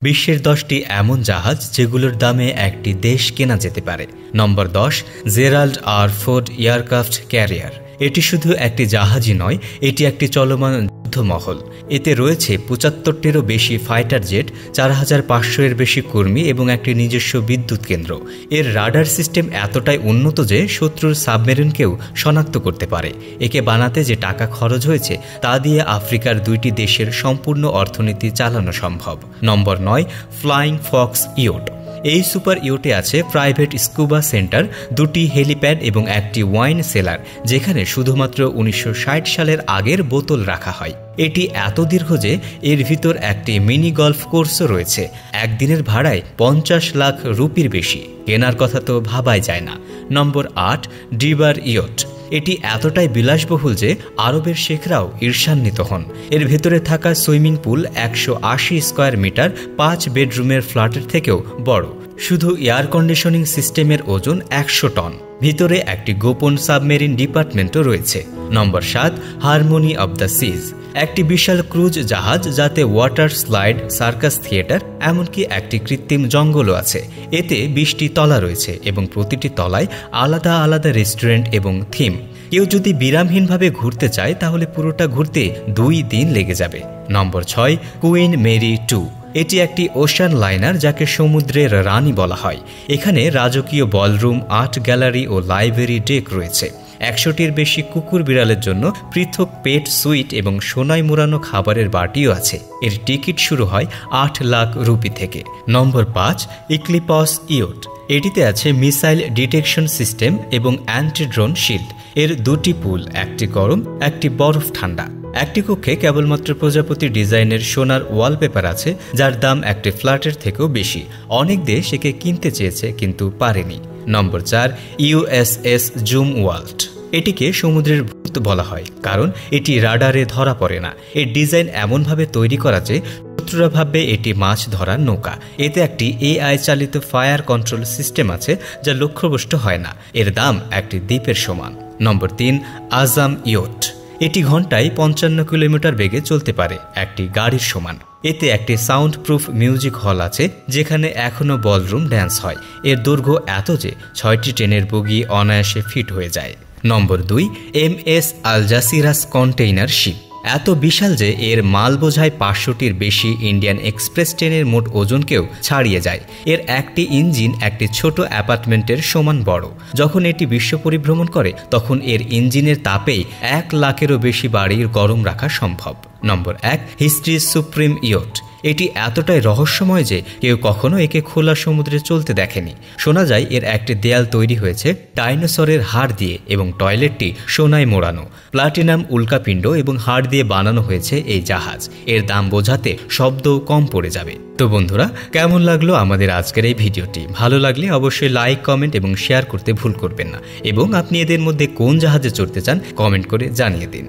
বিশ্বের 10টি এমন জাহাজ যেগুলোর দামে একটি দেশ কেনা যেতে পারে। Number 10, Gerald R Ford aircraft carrier. এটি শুধু একটি জাহাজই নয়, এটি একটি চলমান যুদ্ধমহল। এতে রয়েছে 75টিরও বেশি ফাইটার জেট, 4500-এর বেশি কর্মী এবং একটি নিজস্ব বিদ্যুৎ কেন্দ্র। এর রাডার সিস্টেম এতটাই উন্নত যে শত্রুর সাবমেরিনকেও শনাক্ত করতে পারে। একে বানাতে যে টাকা খরচ হয়েছে তা দিয়ে আফ্রিকার 2টি দেশের সম্পূর্ণ অর্থনীতি চালানো সম্ভব। নম্বর 9, ফ্লাইং ফক্স ইয়ট। এই সুপার ইয়টে আছে প্রাইভেট স্কুবা সেন্টার, 2টি হেলিপ্যাড এবং একটি ওয়াইন সেলার, যেখানে শুধুমাত্র 1960 সালের আগের বোতল রাখা হয়। এটি এত দীর্ঘ যে এর ভিতর একটি মিনি গলফ কোর্সও রয়েছে। একদিনের ভাড়ায় 50 লাখ রুপির বেশি। কেনার কথা তো ভাবাই যায় না। নম্বর 8, ডিবার ইয়ট। এটি এতটাই বিলাসবহুল যে আরবের শেখরাও ঈর্ষান্বিত হন। এর ভেতরে থাকা সুইমিং পুল 180 স্কয়ার মিটার, 5 বেডরুমের ফ্ল্যাটের থেকেও বড়। শুধু এয়ার কন্ডিশনিং সিস্টেমের ওজন 100 টন। ভিতরে একটি গোপন সাবমেরিন ডিপার্টমেন্টও রয়েছে। নম্বর 7, হারমোনি অব দ্য সিজ। একটি বিশাল ক্রুজ জাহাজ যাতে ওয়াটার স্লাইড, সার্কাস থিয়েটার, এমনকি একটি কৃত্রিম জঙ্গলও আছে। এতে 20টি তলা রয়েছে এবং প্রতিটি তলায় আলাদা আলাদা রেস্টুরেন্ট এবং থিম। কেউ যদি বিরামহীনভাবে ঘুরতে চায় তাহলে পুরোটা ঘুরতে 2 দিন লেগে যাবে। নম্বর 6, কুইন মেরি 2। এটি একটি ওশান লাইনার যাকে সমুদ্রের রানী বলা হয়। এখানে রাজকীয় বলরুম, আর্ট গ্যালারি ও লাইব্রেরি ডেক রয়েছে। 100টির বেশি কুকুর বিড়ালের জন্য পৃথক পেট সুইট এবং সোনায় মোড়ানো খাবারের বাটিও আছে। এর টিকিট শুরু হয় 8 লাখ রুপি থেকে। নম্বর 5, ইক্লিপস ইয়ট। এটিতে আছে মিসাইল ডিটেকশন সিস্টেম এবং অ্যান্টি ড্রোন শিল্ড। এর 2টি পুল, একটি গরম, একটি বরফ ঠান্ডা। একটি কক্ষে কেবলমাত্র প্রজাপতি ডিজাইনের সোনার ওয়ালপেপার আছে, যার দাম একটি ফ্ল্যাটের থেকেও বেশি। অনেক দেশ একে কিনতে চেয়েছে কিন্তু পারেনি। নম্বর 4, ইউএসএস জুম ওয়াল্ট। এটিকে সমুদ্রের ভূত বলা হয় কারণ এটি রাডারে ধরা পড়ে না। এর ডিজাইন এমনভাবে তৈরি করা যে শত্রুরা ভাববে এটি মাছ ধরার নৌকা। এতে একটি এআই চালিত ফায়ার কন্ট্রোল সিস্টেম আছে যা লক্ষ্যভ্রষ্ট হয় না। এর দাম একটি দ্বীপের সমান। নম্বর 3, আজাম ইয়ট। এটি ঘন্টায় 55 কিলোমিটার বেগে চলতে পারে, একটি গাড়ির সমান। এতে একটি সাউন্ড প্রুফ মিউজিক হল আছে যেখানে এখনও বলরুম ড্যান্স হয়। এর দৈর্ঘ্য এত যে 6টি ট্রেনের বগি অনায়াসে ফিট হয়ে যায়। নম্বর 2, MS আলজাসিরাস কন্টেইনার শিপ। এত বিশাল যে এর মাল বোঝায় 500টির বেশি ইন্ডিয়ান এক্সপ্রেস ট্রেনের মোট ওজনকেও ছাড়িয়ে যায়। এর একটি ইঞ্জিন একটি ছোট অ্যাপার্টমেন্টের সমান বড়। যখন এটি বিশ্ব পরিভ্রমণ করে তখন এর ইঞ্জিনের তাপেই 1 লাখেরও বেশি বাড়ির গরম রাখা সম্ভব। নম্বর 1, হিস্ট্রিজ সুপ্রিম ইয়ট। এটি এতটাই রহস্যময় যে কেউ কখনো একে খোলা সমুদ্রে চলতে দেখেনি। শোনা যায় এর একটি দেয়াল তৈরি হয়েছে ডাইনোসরের হাড় দিয়ে এবং টয়লেটটি সোনায় মোড়ানো। প্লাটিনাম উল্কাপিণ্ড এবং হাড় দিয়ে বানানো হয়েছে এই জাহাজ। এর দাম বোঝাতে শব্দও কম পড়ে যাবে। তো বন্ধুরা, কেমন লাগলো আমাদের আজকের এই ভিডিওটি? ভালো লাগলে অবশ্যই লাইক, কমেন্ট এবং শেয়ার করতে ভুল করবেন না। এবং আপনি এদের মধ্যে কোন জাহাজে চড়তে চান কমেন্ট করে জানিয়ে দিন।